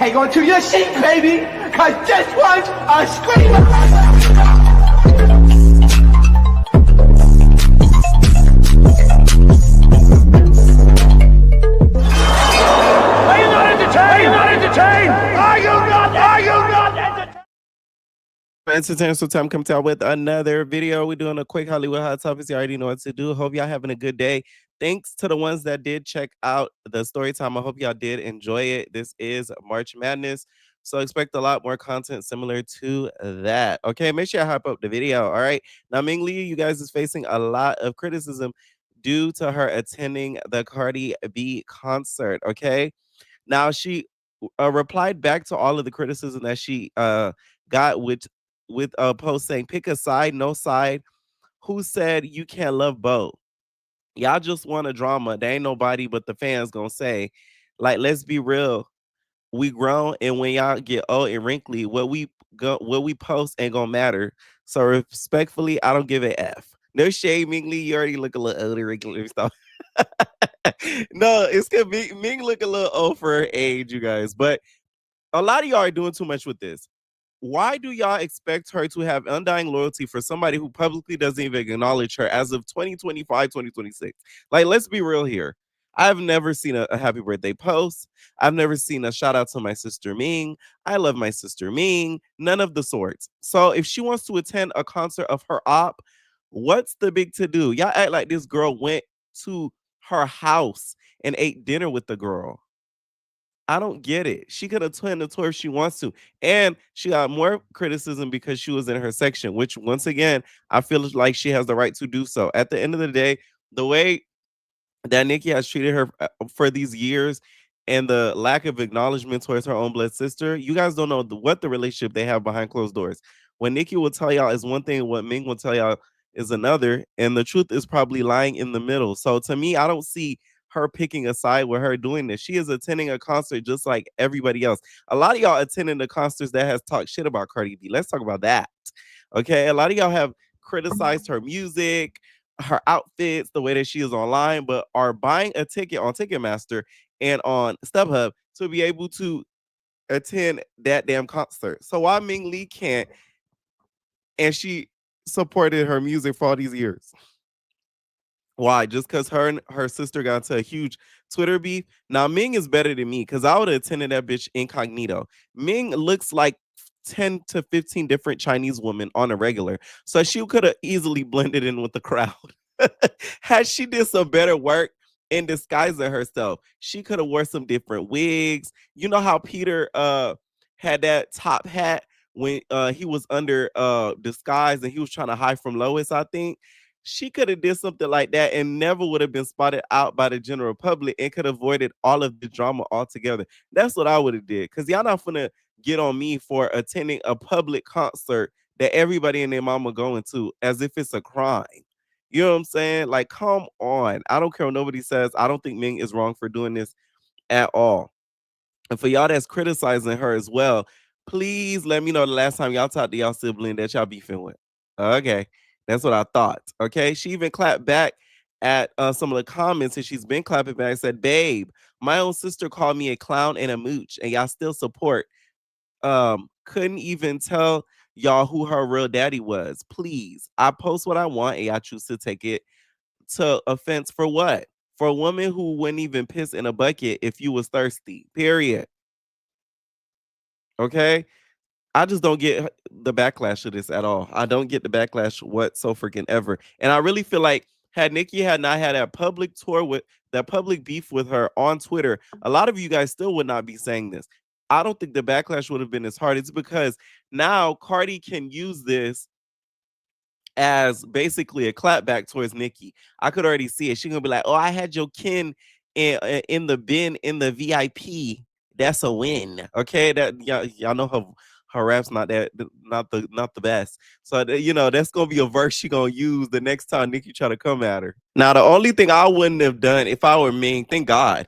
hang on to your seat, baby, cause this one's a screamer. Are you not entertained? Are you not entertained? Are you not entertained? Entertainment, so time come out with another video. We're doing a quick Hollywood hot topics. You already know what to do. Hope y'all having a good day. Thanks to the ones that did check out the story time. I hope y'all did enjoy it. This is March Madness, so expect a lot more content similar to that. Okay, make sure I hype up the video. All right, now Ming Lee, you guys is facing a lot of criticism due to her attending the Cardi B concert. Okay, now she replied back to all of the criticism that she got with a post saying, pick a side, no side. Who said you can't love both? Y'all just want a drama. There ain't nobody but the fans gonna say, like, let's be real. We grown, and when y'all get old and wrinkly, what we post ain't gonna matter. So respectfully, I don't give a F. No shade, Ming Lee. You already look a little older, wrinkly and stuff. No, it's gonna be Ming look a little old for her age, you guys. But a lot of y'all are doing too much with this. Why do y'all expect her to have undying loyalty for somebody who publicly doesn't even acknowledge her as of 2025, 2026? Like, let's be real here. I've never seen a happy birthday post. I've never seen a shout out to my sister Ming. I love my sister Ming. None of the sorts. So if she wants to attend a concert of her op, what's the big to do? Y'all act like this girl went to her house and ate dinner with the girl. I don't get it. She could attend the tour if she wants to. And she got more criticism because she was in her section, which once again, I feel like she has the right to do so. At the end of the day, the way that Nikki has treated her for these years and the lack of acknowledgement towards her own blood sister, you guys don't know what the relationship they have behind closed doors. What Nikki will tell y'all is one thing, what Ming will tell y'all is another, and the truth is probably lying in the middle. So to me, I don't see her picking a side with her doing this. She is attending a concert just like everybody else. A lot of y'all attending the concerts that has talked shit about Cardi B. Let's talk about that. Okay, a lot of y'all have criticized her music, her outfits, the way that she is online, but are buying a ticket on Ticketmaster and on StubHub to be able to attend that damn concert. So why Ming Lee can't, and she supported her music for all these years? Why? Just because her and her sister got into a huge Twitter beef? Now, Ming is better than me because I would have attended that bitch incognito. Ming looks like 10 to 15 different Chinese women on a regular. So she could have easily blended in with the crowd. Had she did some better work in disguising herself, she could have wore some different wigs. You know how Peter had that top hat when he was under disguise and he was trying to hide from Lois, I think? She could have did something like that and never would have been spotted out by the general public and could have avoided all of the drama altogether. That's what I would have did. Because y'all not finna get on me for attending a public concert that everybody and their mama going to as if it's a crime. You know what I'm saying? Like, come on. I don't care what nobody says. I don't think Ming is wrong for doing this at all. And for y'all that's criticizing her as well, please let me know the last time y'all talked to y'all sibling that y'all beefing with. Okay, that's what I thought. Okay, she even clapped back at some of the comments, and she's been clapping back. Said, "Babe, my own sister called me a clown and a mooch, and y'all still support. Couldn't even tell y'all who her real daddy was. Please, I post what I want, and y'all choose to take it to offense for what? For a woman who wouldn't even piss in a bucket if you was thirsty. Period. Okay, I just don't get the backlash of this at all. I don't get the backlash what so freaking ever. And I really feel like had Nikki had not had that public tour with that public beef with her on Twitter, a lot of you guys still would not be saying this. I don't think the backlash would have been as hard. It's because now Cardi can use this as basically a clapback towards Nikki. I could already see it. She's gonna be like, "Oh, I had your kin in the bin in the VIP. That's a win." Okay, that y'all know her rap's not not the best. So you know that's gonna be a verse she gonna use the next time Nikki try to come at her. Now the only thing I wouldn't have done if I were Ming, thank God,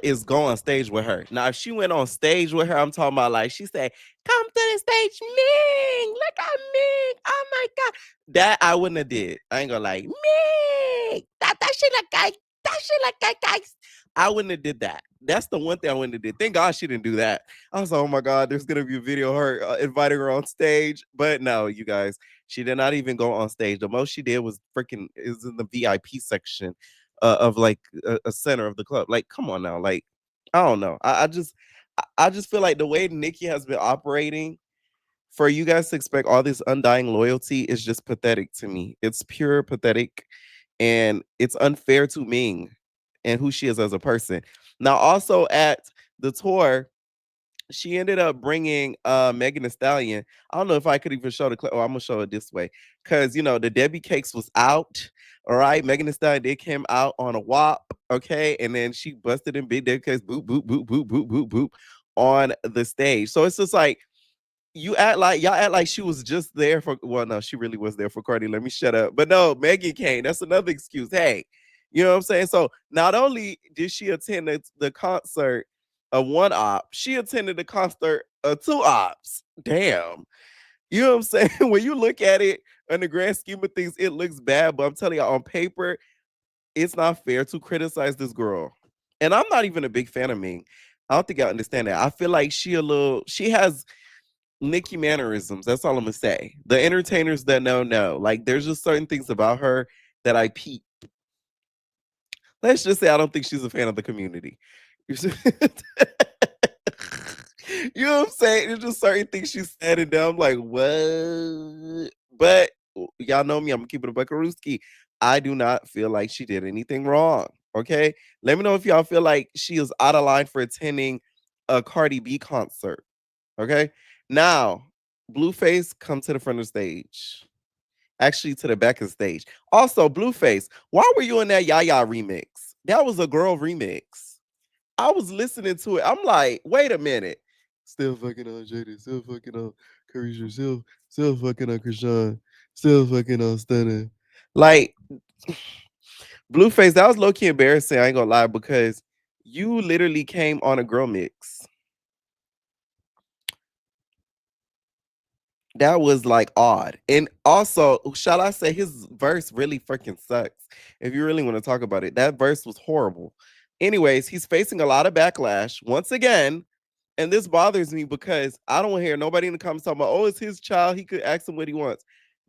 is go on stage with her. Now if she went on stage with her, I'm talking about like she said, "Come to the stage, Ming. Look at Ming. Oh my God." That I wouldn't have did. I ain't gonna lie. Me, that shit like guys. That shit like guys. I wouldn't have did that. That's the one thing I wouldn't have did. Thank God she didn't do that. I was like, oh my God, there's gonna be a video of her inviting her on stage. But no, you guys, she did not even go on stage. The most she did was freaking is in the VIP section of like a center of the club. Like, come on now. Like, I don't know. I just feel like the way Nikki has been operating, for you guys to expect all this undying loyalty is just pathetic to me. It's pure pathetic, and it's unfair to Ming and who she is as a person. Now, also at the tour, she ended up bringing Megan Thee Stallion. I don't know if I could even show the clip. Oh, I'm gonna show it this way because you know the Debbie Cakes was out. All right, Megan Thee Stallion did came out on a WAP. Okay, and then she busted in Big Debbie Cakes, boop boop boop boop boop boop boop on the stage. So it's just like y'all act like she was just there for, well, no, she really was there for Cardi. Let me shut up. But no, Megan came. That's another excuse. Hey, you know what I'm saying? So not only did she attend the concert of one op, she attended the concert of two ops. Damn. You know what I'm saying? When you look at it in the grand scheme of things, it looks bad. But I'm telling you, on paper, it's not fair to criticize this girl. And I'm not even a big fan of Ming. I don't think I understand that. I feel like she has Nicki mannerisms. That's all I'm gonna say. The entertainers that know. Like, there's just certain things about her that I peep. Let's just say I don't think she's a fan of the community. You know what I'm saying? There's just certain things she said, and I'm like, what? But y'all know me. I'm gonna keep it a buckarooski. I do not feel like she did anything wrong. Okay, let me know if y'all feel like she is out of line for attending a Cardi B concert. Okay. Now, Blueface, come to the front of the stage. Actually, to the back of the stage. Also, Blueface, why were you in that Yaya remix? That was a girl remix. I was listening to it. I'm like, wait a minute. Still fucking on Jada, still fucking on Carisha, still fucking on Krishan, still fucking on Stunner. Like, Blueface, that was low-key embarrassing. I ain't gonna lie, because you literally came on a girl mix. That was like odd. And also, shall I say, his verse really freaking sucks. If you really want to talk about it, that verse was horrible. Anyways, he's facing a lot of backlash once again. And this bothers me because I don't want to hear nobody in the comments talking about, oh, it's his child. He could ask him what he wants.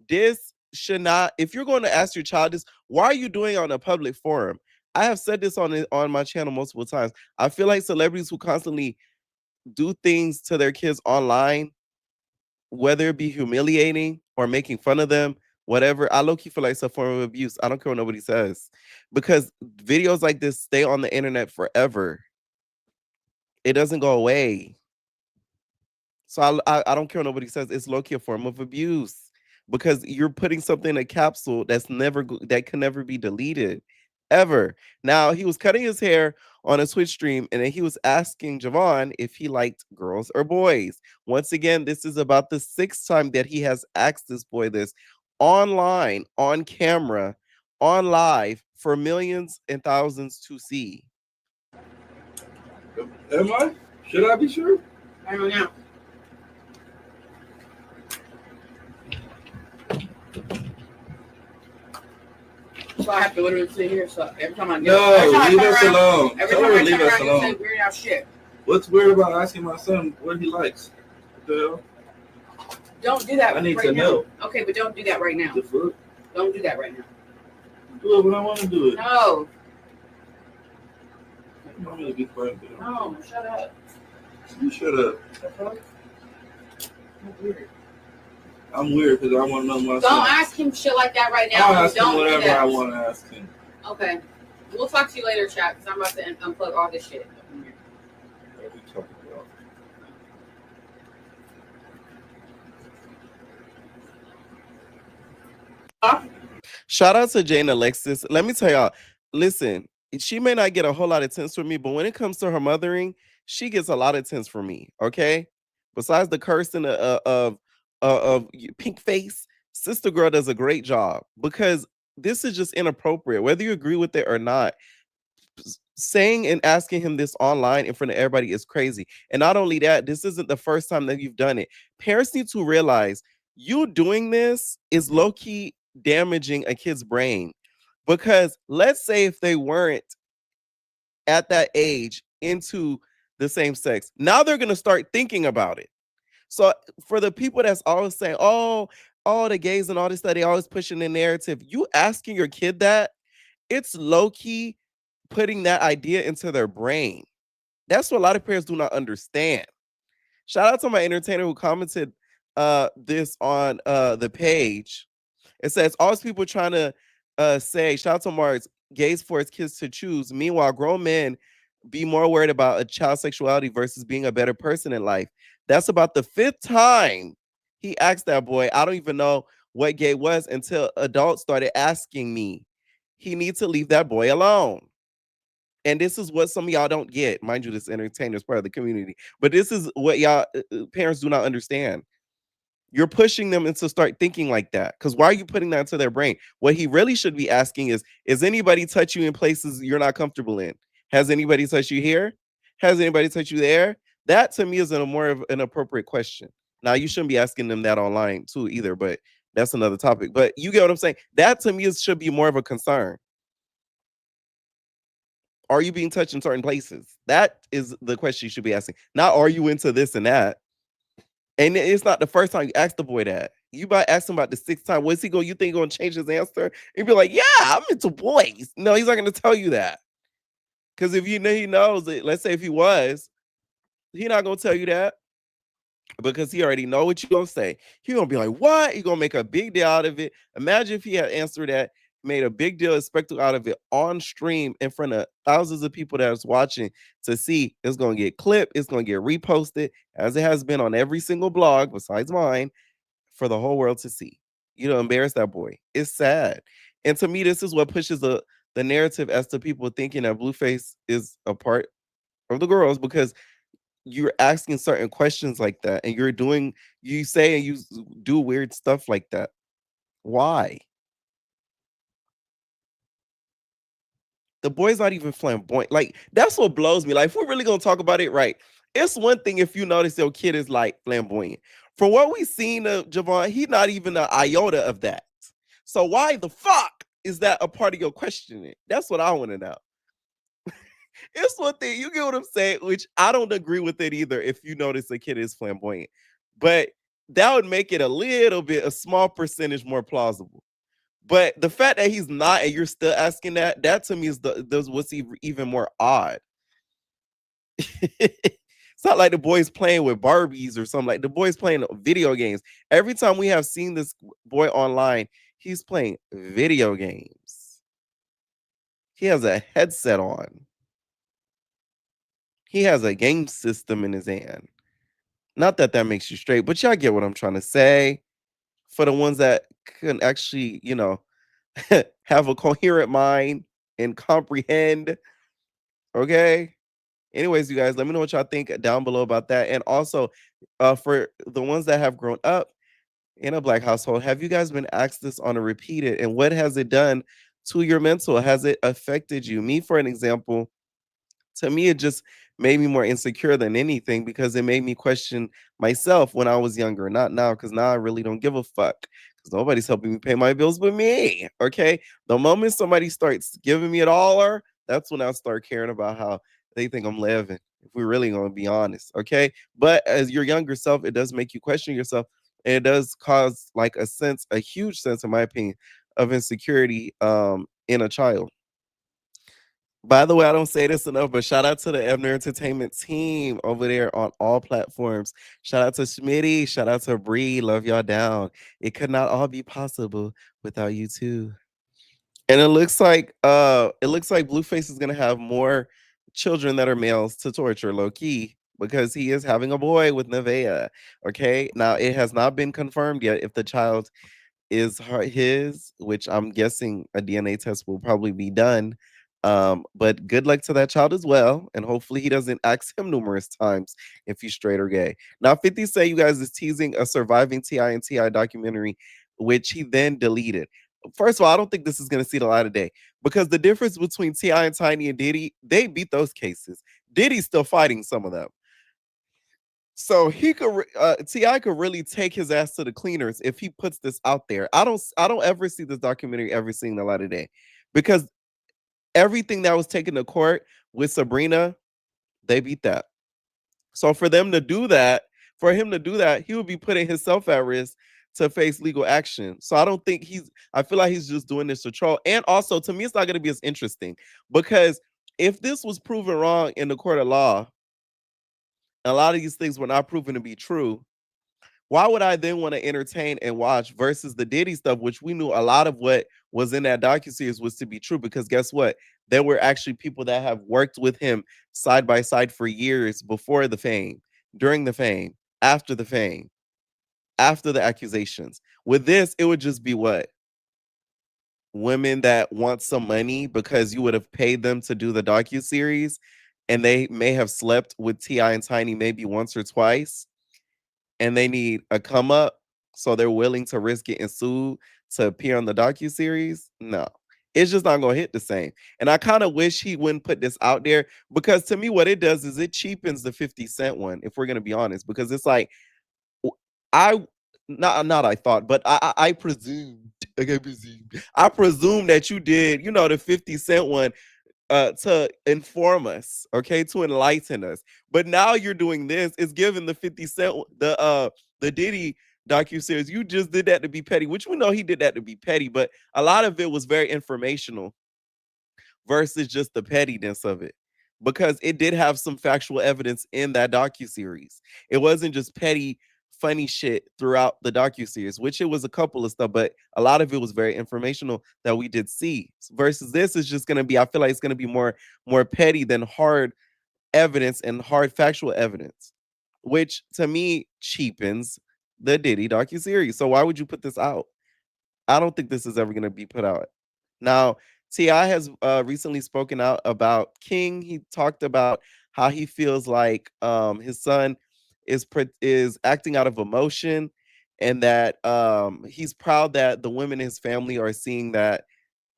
This should not, if you're going to ask your child this, why are you doing it on a public forum? I have said this on my channel multiple times. I feel like celebrities who constantly do things to their kids online, whether it be humiliating or making fun of them, whatever, I low-key feel like it's a form of abuse. I don't care what nobody says. Because videos like this stay on the internet forever. It doesn't go away. So I don't care what nobody says. It's low-key a form of abuse. Because you're putting something in a capsule that can never be deleted. Ever. Now, he was cutting his hair on a Twitch stream, and then he was asking Javon if he liked girls or boys. Once again, this is about the sixth time that he has asked this boy this online, on camera, on live, for millions and thousands to see. Am I? Should I be sure? I don't know. So I have to literally sit here. So every time I get leave us alone. Every Tell time her I leave turn us around, you say alone. weird ass shit. What's weird about asking my son what he likes? What the hell? Don't do that. I need right to now. know. Okay, but don't do that right now. The fuck? Don't do that right now. Do it when I want to do it. No. I'm not gonna be quiet. No, shut up. You shut up. The fuck? That's weird. I'm weird because I want to know my son. Don't ask him shit like that right now. I'll ask him Don't do whatever that. I want to ask him. Okay. We'll talk to you later, chat, because I'm about to unplug all this shit. What are we talking about? Shout out to Jane Alexis. Let me tell y'all, listen, she may not get a whole lot of tints from me, but when it comes to her mothering, she gets a lot of tints from me. Okay, besides the cursing of pink face, Sister Girl does a great job, because this is just inappropriate, whether you agree with it or not. Saying and asking him this online in front of everybody is crazy. And not only that, this isn't the first time that you've done it. Parents need to realize you doing this is low-key damaging a kid's brain. Because let's say if they weren't at that age into the same sex. Now they're gonna start thinking about it. So for the people that's always saying, "Oh, all the gays and all this stuff," they always pushing the narrative. You asking your kid that, it's low key putting that idea into their brain. That's what a lot of parents do not understand. Shout out to my entertainer who commented this on the page. It says always people trying to say, shout out to Marks, gays force kids to choose. Meanwhile, grown men be more worried about a child's sexuality versus being a better person in life. That's about the 5th time he asked that boy. I don't even know what gay was until adults started asking me. He needs to leave that boy alone. And this is what some of y'all don't get. Mind you, this entertainer is part of the community. But this is what y'all parents do not understand. You're pushing them into start thinking like that. Because why are you putting that into their brain? What he really should be asking is anybody touch you in places you're not comfortable in? Has anybody touched you here? Has anybody touched you there? That to me is a more of an appropriate question. Now you shouldn't be asking them that online too either, but that's another topic. But you get what I'm saying? That to me should be more of a concern. Are you being touched in certain places? That is the question you should be asking. Not are you into this and that? And it's not the first time you ask the boy that. You might ask him about the 6th time. What's he going? You think he's going to change his answer? He'd be like, "Yeah, I'm into boys." No, he's not going to tell you that. Because if you know he knows it, let's say if he was, he's not going to tell you that because he already know what you're going to say. He's going to be like, "What?" He's going to make a big deal out of it. Imagine if he had answered that, made a big deal, a spectacle out of it on stream in front of thousands of people that's watching to see. It's going to get clipped. It's going to get reposted as it has been on every single blog besides mine for the whole world to see. You know, embarrass that boy. It's sad. And to me, this is what pushes the narrative as to people thinking that Blueface is a part of the girls because you're asking certain questions like that and you say and you do weird stuff like that. Why? The boy's not even flamboyant. Like, that's what blows me. Like, if we're really gonna talk about it, right? It's one thing if you notice your kid is like flamboyant. From what we've seen of Javon, he's not even an iota of that. So why the fuck is that a part of your questioning? That's what I want to know. It's one thing, you get what I'm saying, which I don't agree with it either if you notice a kid is flamboyant. But that would make it a small percentage more plausible. But the fact that he's not and you're still asking that to me is what's even more odd. It's not like the boy's playing with Barbies or something. Like the boy's playing video games. Every time we have seen this boy online, he's playing video games. He has a headset on. He has a game system in his hand. Not that that makes you straight, but y'all get what I'm trying to say. For the ones that can actually, have a coherent mind and comprehend. Okay. Anyways, you guys, let me know what y'all think down below about that. And also, for the ones that have grown up in a Black household, have you guys been asked this on a repeated? And what has it done to your mental? Has it affected you? Me, for an example, to me, it just made me more insecure than anything because it made me question myself when I was younger. Not now, because now I really don't give a fuck because nobody's helping me pay my bills but me. Okay. The moment somebody starts giving me a dollar, that's when I start caring about how they think I'm living. If we're really going to be honest. Okay. But as your younger self, it does make you question yourself. And it does cause like a huge sense, in my opinion, of insecurity in a child. By the way, I don't say this enough, but shout out to the Ebner Entertainment team over there on all platforms. Shout out to Schmitty. Shout out to Bree. Love y'all down. It could not all be possible without you too. And it looks like Blueface is gonna have more children that are males to torture, low key, because he is having a boy with Nevaeh. Okay. Now it has not been confirmed yet if the child is his, which I'm guessing a DNA test will probably be done. But good luck to that child as well. And hopefully he doesn't ask him numerous times if he's straight or gay. Now, 50 Say you guys is teasing a surviving T.I. and T.I. documentary, which he then deleted. First of all, I don't think this is going to see the light of day because the difference between T.I. and Tiny and Diddy, they beat those cases. Diddy's still fighting some of them. So he could Ti could really take his ass to the cleaners if he puts this out there. I don't ever see this documentary ever seeing the light of day because Everything that was taken to court with Sabrina, they beat that. So for him to do that, he would be putting himself at risk to face legal action. So I feel like he's just doing this to troll. And also, to me, it's not going to be as interesting because if this was proven wrong in the court of law, a lot of these things were not proven to be true. Why would I then want to entertain and watch versus the Diddy stuff, which we knew a lot of what was in that docuseries was to be true? Because guess what? There were actually people that have worked with him side by side for years before the fame, during the fame, after the fame, after the accusations. With this, it would just be what? Women that want some money because you would have paid them to do the docuseries and they may have slept with T.I. and Tiny maybe once or twice and they need a come up, so they're willing to risk getting sued to appear on the docuseries. No, it's just not gonna hit the same. And I kind of wish he wouldn't put this out there because to me, what it does is it cheapens the 50 Cent one, if we're gonna be honest, because it's like I not I thought, but I presumed. I presume that you did, the 50 Cent one to inform us, okay, to enlighten us. But now you're doing this. It's giving the 50 Cent the Diddy docuseries. You just did that to be petty, which we know he did that to be petty, but a lot of it was very informational versus just the pettiness of it. Because it did have some factual evidence in that docuseries. It wasn't just petty, funny shit throughout the docuseries, which it was a couple of stuff, but a lot of it was very informational that we did see. Versus this is just gonna be, I feel like it's gonna be more petty than hard evidence and hard factual evidence, which to me cheapens the Diddy docuseries. So why would you put this out? I don't think this is ever gonna be put out. Now, T.I. has recently spoken out about King. He talked about how he feels like his son is acting out of emotion, and that he's proud that the women in his family are seeing that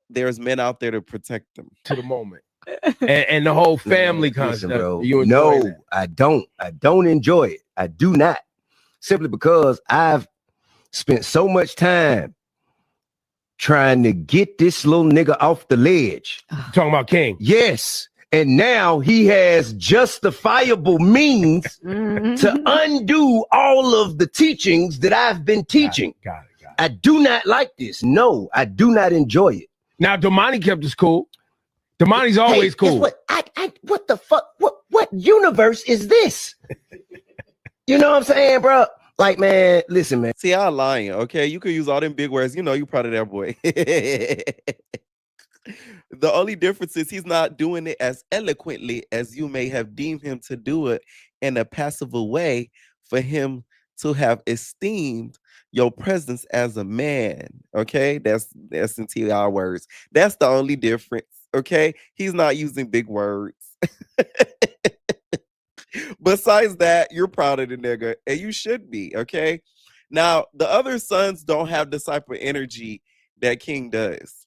there's men out there to protect them. To the moment. And the whole family concept. Listen, bro. You No, enjoy that? I don't. I don't enjoy it. I do not. Simply because I've spent so much time trying to get this little nigga off the ledge. Talking about King. Yes. And now he has justifiable means to undo all of the teachings that I've been teaching. Got it. I do not like this. No, I do not enjoy it. Now, Damani kept us cool. Damani's always cool. Guess what? What the fuck? What universe is this? You know what I'm saying, bro? Like, man, listen, man. See, I'm lying, okay? You could use all them big words. You proud of that boy. The only difference is he's not doing it as eloquently as you may have deemed him to do it in a passive way for him to have esteemed your presence as a man, okay? That's in T.I. words. That's the only difference, okay? He's not using big words. Besides that, you're proud of the nigga, and you should be, okay? Now, the other sons don't have the type of energy that King does.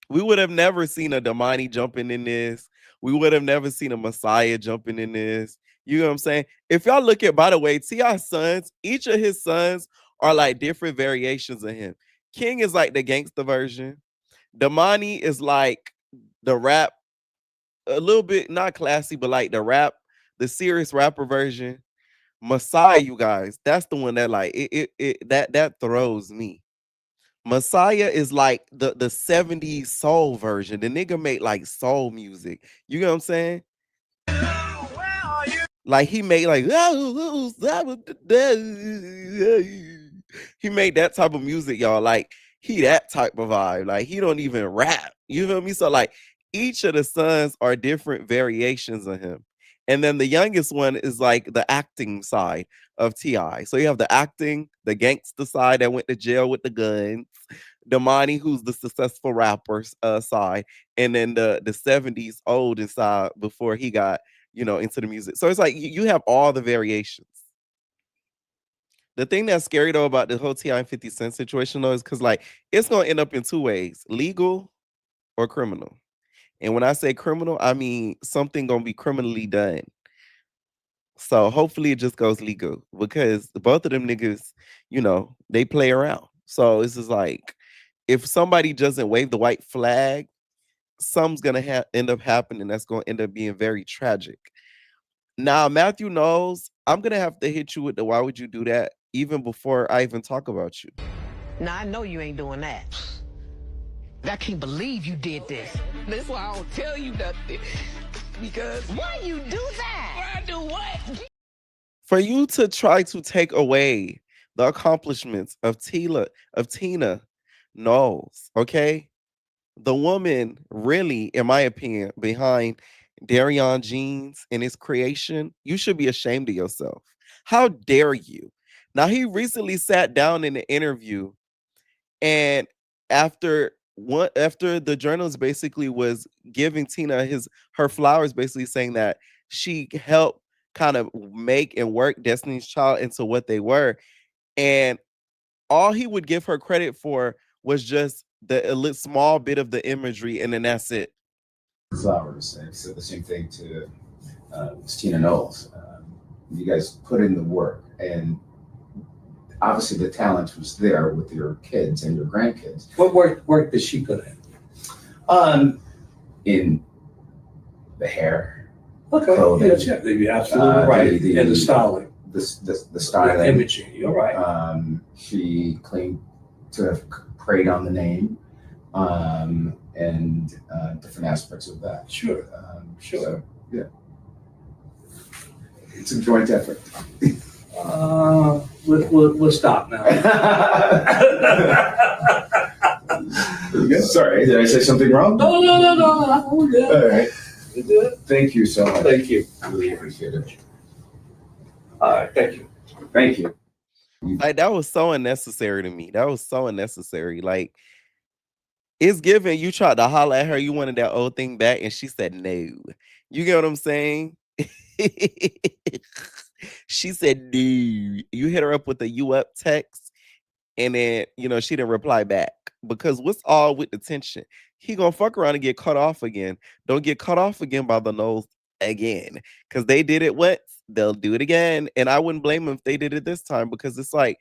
We would have never seen a Damani jumping in this. We would have never seen a Messiah jumping in this. You know what I'm saying? If y'all look at, by the way, T.I.'s sons, each of his sons are like different variations of him. King is like the gangster version. Damani is like the rap, a little bit not classy, but like the serious rapper version. Messiah, you guys, that's the one that like that throws me. Messiah is like the 70s soul version. The nigga made like soul music. You know what I'm saying? Like he made like he made that type of music, y'all. Like he that type of vibe. Like he don't even rap. You feel me? So like each of the sons are different variations of him. And then the youngest one is like the acting side of T.I. So you have the acting, the gangster side that went to jail with the guns, Damani, who's the successful rapper side, and then the 70s old side before he got, into the music. So it's like you have all the variations. The thing that's scary though about the whole T.I. and 50 Cent situation though is because like it's gonna end up in two ways: legal or criminal. And when I say criminal, I mean something gonna be criminally done. So hopefully it just goes legal because both of them niggas, they play around. So it's just like if somebody doesn't wave the white flag something's gonna end up happening that's gonna end up being very tragic. Now, Mathew Knowles, I'm gonna have to hit you with the why would you do that even before I even talk about you. Now I know you ain't doing that. I can't believe you did this. That's why I don't tell you nothing. Because why you do that? Why I do what? For you to try to take away the accomplishments of Tina Knowles, okay? The woman really, in my opinion, behind Darion Jeans and his creation, you should be ashamed of yourself. How dare you? Now, he recently sat down in an interview, and after the journalist basically was giving Tina her flowers, basically saying that she helped kind of make and work Destiny's Child into what they were, and all he would give her credit for was just the small bit of the imagery, and then that's it. Flowers, and said the same thing to Tina Knowles. You guys put in the work, and obviously the talent was there with your kids and your grandkids. What work did she put in? In the hair. Okay, clothing, you're absolutely right. And the styling. The styling. The imaging, you're right. She claimed to have preyed on the name, and different aspects of that. Sure. So, yeah. It's a joint effort. We'll stop now. Sorry, did I say something wrong? No. We're good. All right. We're good. Thank you so much. Thank you. I really appreciate it. All right. Thank you. Thank you. Like, that was so unnecessary to me. That was so unnecessary. Like, it's given you tried to holler at her, you wanted that old thing back, and she said no. You get what I'm saying? She said no. You hit her up with a "you up" text, and then she didn't reply back. Because what's all with the tension? He gonna fuck around and get cut off again. Don't get cut off again by the nose again. Because they did it once, they'll do it again. And I wouldn't blame them if they did it this time, because it's like,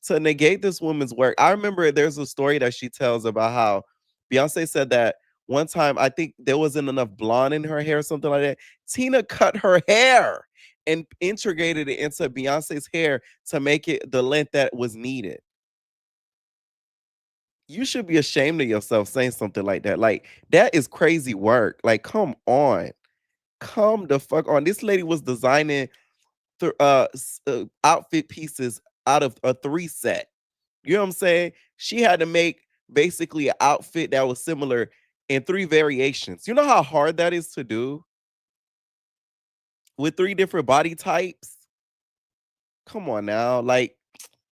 to negate this woman's work. I remember there's a story that she tells about how Beyonce said that one time, I think there wasn't enough blonde in her hair or something like that. Tina cut her hair and integrated it into Beyonce's hair to make it the length that was needed. You should be ashamed of yourself saying something like that. Like, that is crazy work. Like, come on. Come the fuck on. This lady was designing outfit pieces out of a 3 set. You know what I'm saying? She had to make basically an outfit that was similar in 3 variations. You know how hard that is to do? With 3 different body types? Come on now. Like,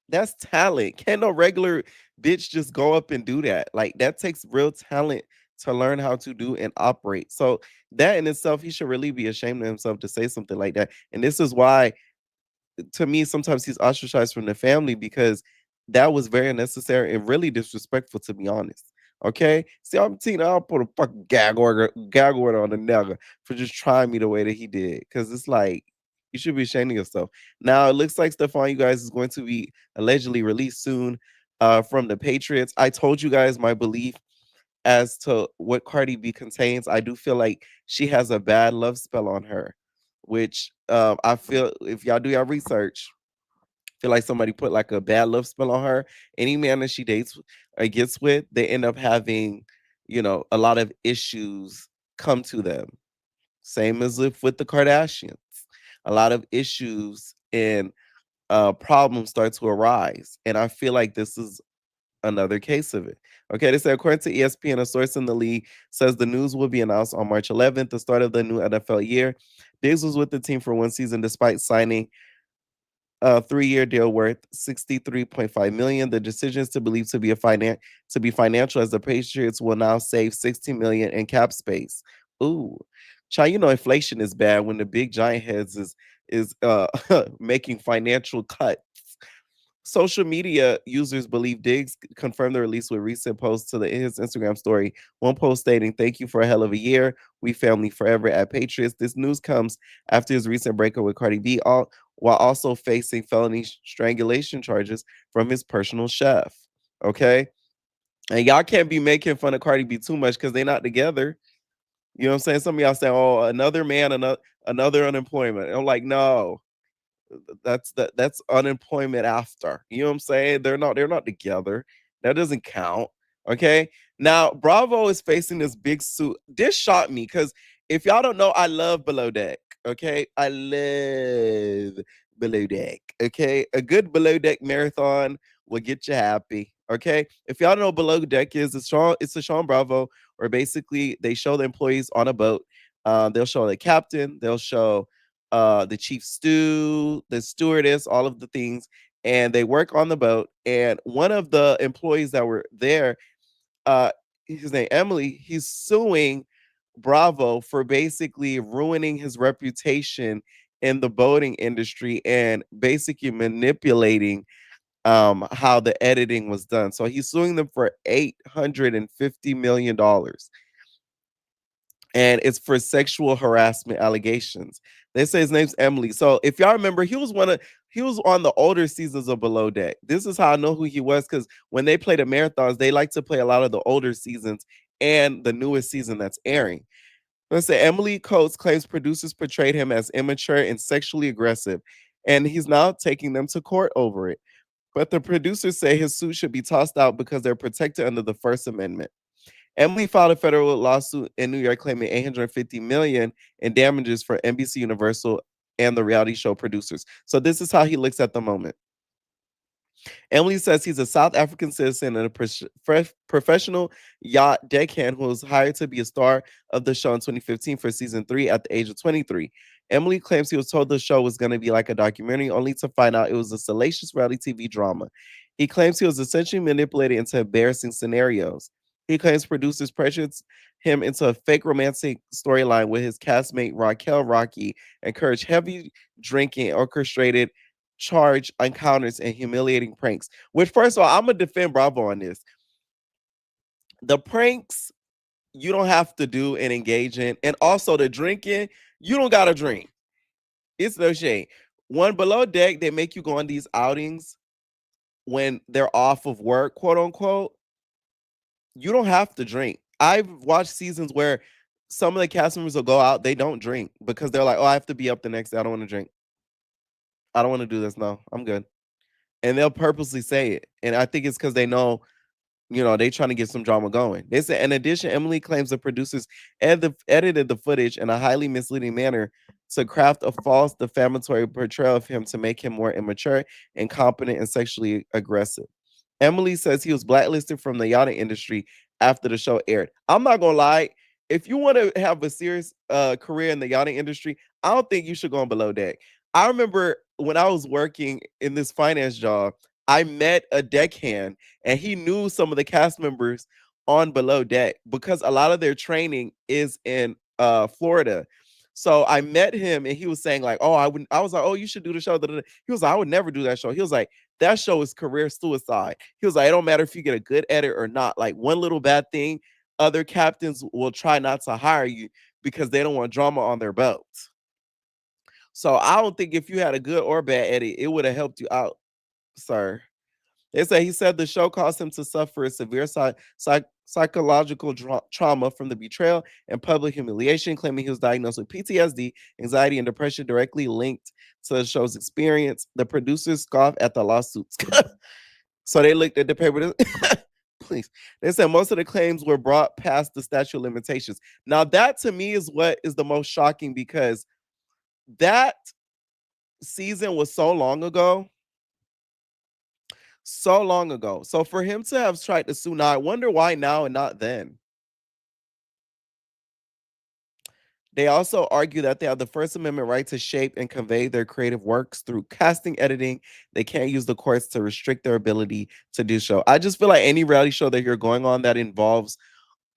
that's talent. Can't no regular bitch just go up and do that. Like, that takes real talent to learn how to do and operate. So that in itself, he should really be ashamed of himself to say something like that. And this is why, to me, sometimes he's ostracized from the family, because that was very unnecessary and really disrespectful, to be honest. Okay? See, I'm Tina, I'll put a fucking gag order on the nigga for just trying me the way that he did. Because it's like, you should be ashamed of yourself. Now, it looks like Stefon, you guys, is going to be allegedly released soon from the Patriots. I told you guys my belief as to what Cardi B contains. I do feel like she has a bad love spell on her, which I feel, if y'all do your research, feel like somebody put like a bad love spell on her. Any man that she dates or gets with, they end up having, a lot of issues come to them. Same as if with the Kardashians. A lot of issues and problems start to arise. And I feel like this is another case of it. Okay, they say, according to ESPN, a source in the league says the news will be announced on March 11th, the start of the new NFL year. Diggs was with the team for 1 season despite signing a 3-year deal worth $63.5 million. The decision is to believe to be financial, as the Patriots will now save $60 million in cap space. Ooh, child, inflation is bad when the big giant heads is making financial cuts. Social media users believe Diggs confirmed the release with recent posts to his Instagram story. One post stating, "Thank you for a hell of a year. We family forever at Patriots." This news comes after his recent breakup with Cardi B, while also facing felony strangulation charges from his personal chef. Okay? And y'all can't be making fun of Cardi B too much because they're not together. You know what I'm saying? Some of y'all say, "Oh, another man, another unemployment." And I'm like, no, that's unemployment after. You know what I'm saying? They're not together. That doesn't count. Okay. Now Bravo is facing this big suit. This shocked me because if y'all don't know, I love Below Deck. Okay. I love Below Deck. Okay. A good Below Deck marathon will get you happy. Okay. If y'all don't know Below Deck is, it's a Sean Bravo where basically they show the employees on a boat. They'll show the captain, they'll show the chief stew, the stewardess, all of the things, and they work on the boat. And one of the employees that were there, uh, his name Emily, he's suing Bravo for basically ruining his reputation in the boating industry and basically manipulating how the editing was done. So he's suing them for $850 million. And it's for sexual harassment allegations. They say his name's Emily. So if y'all remember, he was on the older seasons of Below Deck. This is how I know who he was, because when they play the marathons, they like to play a lot of the older seasons and the newest season that's airing. Let's say Emily Coates claims producers portrayed him as immature and sexually aggressive, and he's now taking them to court over it. But the producers say his suit should be tossed out because they're protected under the First Amendment. Emily filed a federal lawsuit in New York claiming $850 million in damages for NBC Universal and the reality show producers. So this is how he looks at the moment. Emily says he's a South African citizen and a professional yacht deckhand who was hired to be a star of the show in 2015 for season 3 at the age of 23. Emily claims he was told the show was going to be like a documentary, only to find out it was a salacious reality TV drama. He claims he was essentially manipulated into embarrassing scenarios. He claims producers pressured him into a fake romantic storyline with his castmate Raquel Rocky, encouraged heavy drinking, orchestrated charge encounters, and humiliating pranks. Which, first of all, I'm gonna defend Bravo on this. The pranks you don't have to do and engage in, and also the drinking, you don't gotta drink. It's no shame. One, Below Deck, they make you go on these outings when they're off of work, quote unquote. You don't have to drink. I've watched seasons where some of the cast members will go out, they don't drink because they're like, oh, I have to be up the next day. I don't want to drink. I don't want to do this. No, I'm good. And they'll purposely say it. And I think it's because they know, they trying to get some drama going. They said, in addition, Emily claims the producers edited the footage in a highly misleading manner to craft a false defamatory portrayal of him to make him more immature, incompetent, and sexually aggressive. Emily says he was blacklisted from the yachting industry after the show aired. I'm not gonna lie. If you want to have a serious career in the yachting industry, I don't think you should go on Below Deck. I remember when I was working in this finance job, I met a deckhand and he knew some of the cast members on Below Deck because a lot of their training is in Florida. So I met him and he was saying like, oh, I was like, oh, you should do the show. He was like, I would never do that show. He was like, that show is career suicide. He was like, it don't matter if you get a good edit or not. Like one little bad thing, other captains will try not to hire you because they don't want drama on their belt. So I don't think if you had a good or bad edit, it would have helped you out, sir. They say he said the show caused him to suffer a severe psychological trauma from the betrayal and public humiliation, claiming he was diagnosed with PTSD, anxiety, and depression directly linked to the show's experience. The producers scoffed at the lawsuits. So they looked at the paper. Please. They said most of the claims were brought past the statute of limitations. Now, that to me is what is the most shocking because that season was so long ago. So long ago. So for him to have tried to sue now, I wonder why now and not then. They also argue that they have the First Amendment right to shape and convey their creative works through casting, editing. They can't use the courts to restrict their ability to do so. I just feel like any reality show that you're going on that involves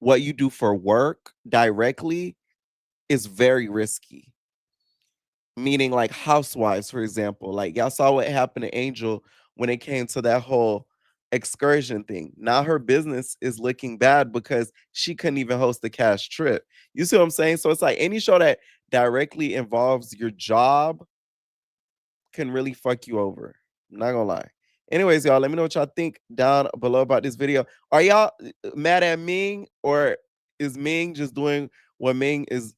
what you do for work directly is very risky. Meaning like Housewives, for example. Like y'all saw what happened to Angel when it came to that whole excursion thing. Now her business is looking bad because she couldn't even host the cash trip. You see what I'm saying? So it's like any show that directly involves your job can really fuck you over. I'm not gonna lie. Anyways, y'all, let me know what y'all think down below about this video. Are y'all mad at Ming, or is Ming just doing what Ming is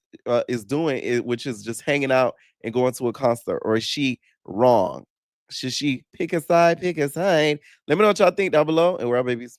doing, which is just hanging out and going to a concert, or is she wrong? Should she pick a side? Let me know what y'all think down below, and we're our babies.